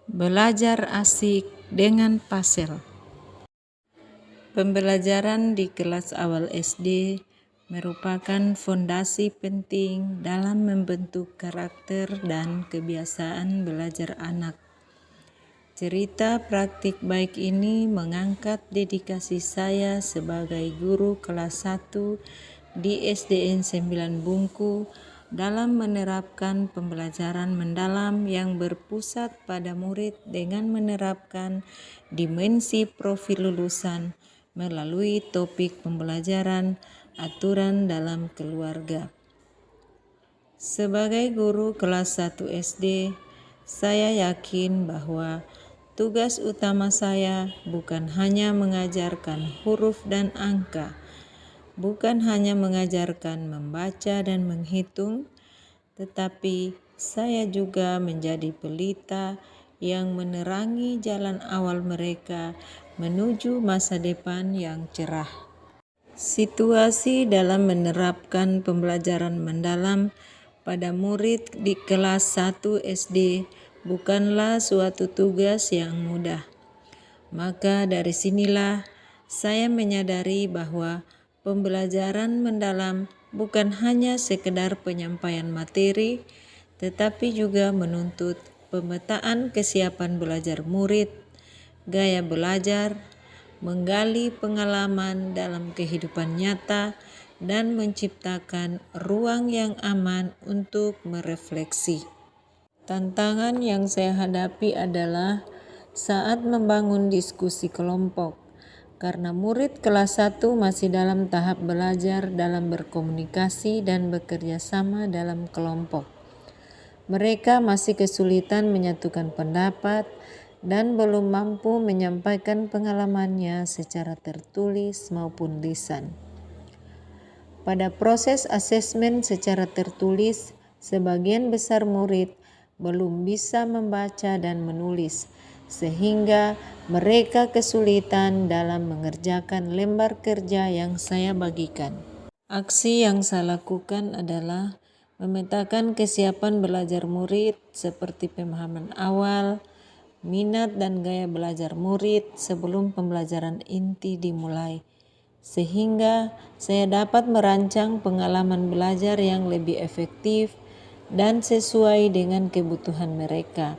Belajar asik dengan pasel. Pembelajaran di kelas awal SD merupakan fondasi penting dalam membentuk karakter dan kebiasaan belajar anak. Cerita praktik baik ini mengangkat dedikasi saya sebagai guru kelas 1 di SDN 9 Bungku dalam menerapkan pembelajaran mendalam yang berpusat pada murid dengan menerapkan dimensi profil lulusan melalui topik pembelajaran aturan dalam keluarga. Sebagai guru kelas 1 SD, saya yakin bahwa tugas utama saya bukan hanya mengajarkan huruf dan angka, bukan hanya mengajarkan membaca dan menghitung, tetapi saya juga menjadi pelita yang menerangi jalan awal mereka menuju masa depan yang cerah. Situasi dalam menerapkan pembelajaran mendalam pada murid di kelas 1 SD bukanlah suatu tugas yang mudah. Maka dari sinilah saya menyadari bahwa pembelajaran mendalam bukan hanya sekedar penyampaian materi, tetapi juga menuntut pemetaan kesiapan belajar murid, gaya belajar, menggali pengalaman dalam kehidupan nyata, dan menciptakan ruang yang aman untuk merefleksi. Tantangan yang saya hadapi adalah saat membangun diskusi kelompok, karena murid kelas 1 masih dalam tahap belajar dalam berkomunikasi dan bekerja sama dalam kelompok. Mereka masih kesulitan menyatukan pendapat dan belum mampu menyampaikan pengalamannya secara tertulis maupun lisan. Pada proses asesmen secara tertulis, sebagian besar murid belum bisa membaca dan menulis, sehingga mereka kesulitan dalam mengerjakan lembar kerja yang saya bagikan. Aksi yang saya lakukan adalah memetakan kesiapan belajar murid seperti pemahaman awal, minat dan gaya belajar murid sebelum pembelajaran inti dimulai, sehingga saya dapat merancang pengalaman belajar yang lebih efektif dan sesuai dengan kebutuhan mereka.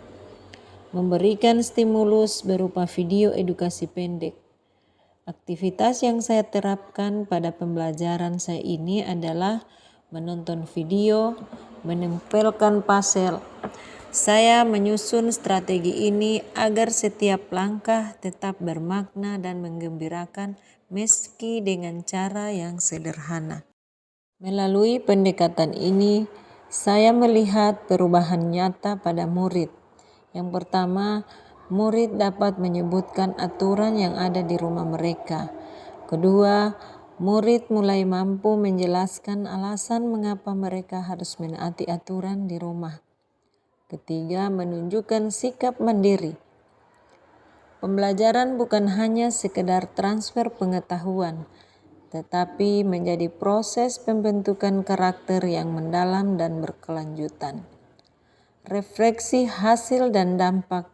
Memberikan stimulus berupa video edukasi pendek. Aktivitas yang saya terapkan pada pembelajaran saya ini adalah menonton video, menempelkan pasel. Saya menyusun strategi ini agar setiap langkah tetap bermakna dan menggembirakan meski dengan cara yang sederhana. Melalui pendekatan ini, saya melihat perubahan nyata pada murid. Yang pertama, murid dapat menyebutkan aturan yang ada di rumah mereka. Kedua, murid mulai mampu menjelaskan alasan mengapa mereka harus menaati aturan di rumah. Ketiga, menunjukkan sikap mandiri. Pembelajaran bukan hanya sekedar transfer pengetahuan, tetapi menjadi proses pembentukan karakter yang mendalam dan berkelanjutan. Refleksi hasil dan dampak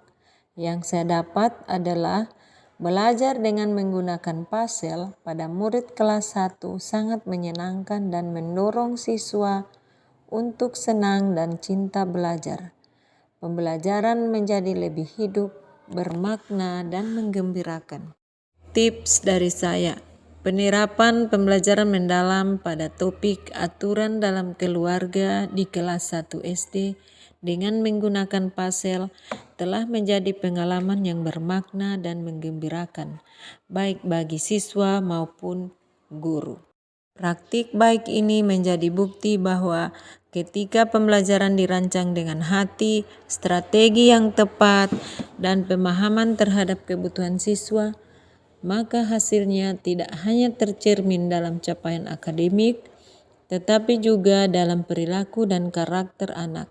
yang saya dapat adalah belajar dengan menggunakan pasel pada murid kelas 1 sangat menyenangkan dan mendorong siswa untuk senang dan cinta belajar. Pembelajaran menjadi lebih hidup, bermakna, dan menggembirakan. Tips dari saya: penerapan pembelajaran mendalam pada topik aturan dalam keluarga di kelas 1 SD dengan menggunakan pasel telah menjadi pengalaman yang bermakna dan menggembirakan, baik bagi siswa maupun guru. Praktik baik ini menjadi bukti bahwa ketika pembelajaran dirancang dengan hati, strategi yang tepat, dan pemahaman terhadap kebutuhan siswa, maka hasilnya tidak hanya tercermin dalam capaian akademik, tetapi juga dalam perilaku dan karakter anak.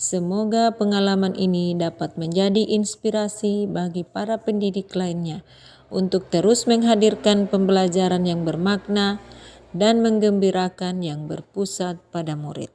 Semoga pengalaman ini dapat menjadi inspirasi bagi para pendidik lainnya untuk terus menghadirkan pembelajaran yang bermakna dan menggembirakan yang berpusat pada murid.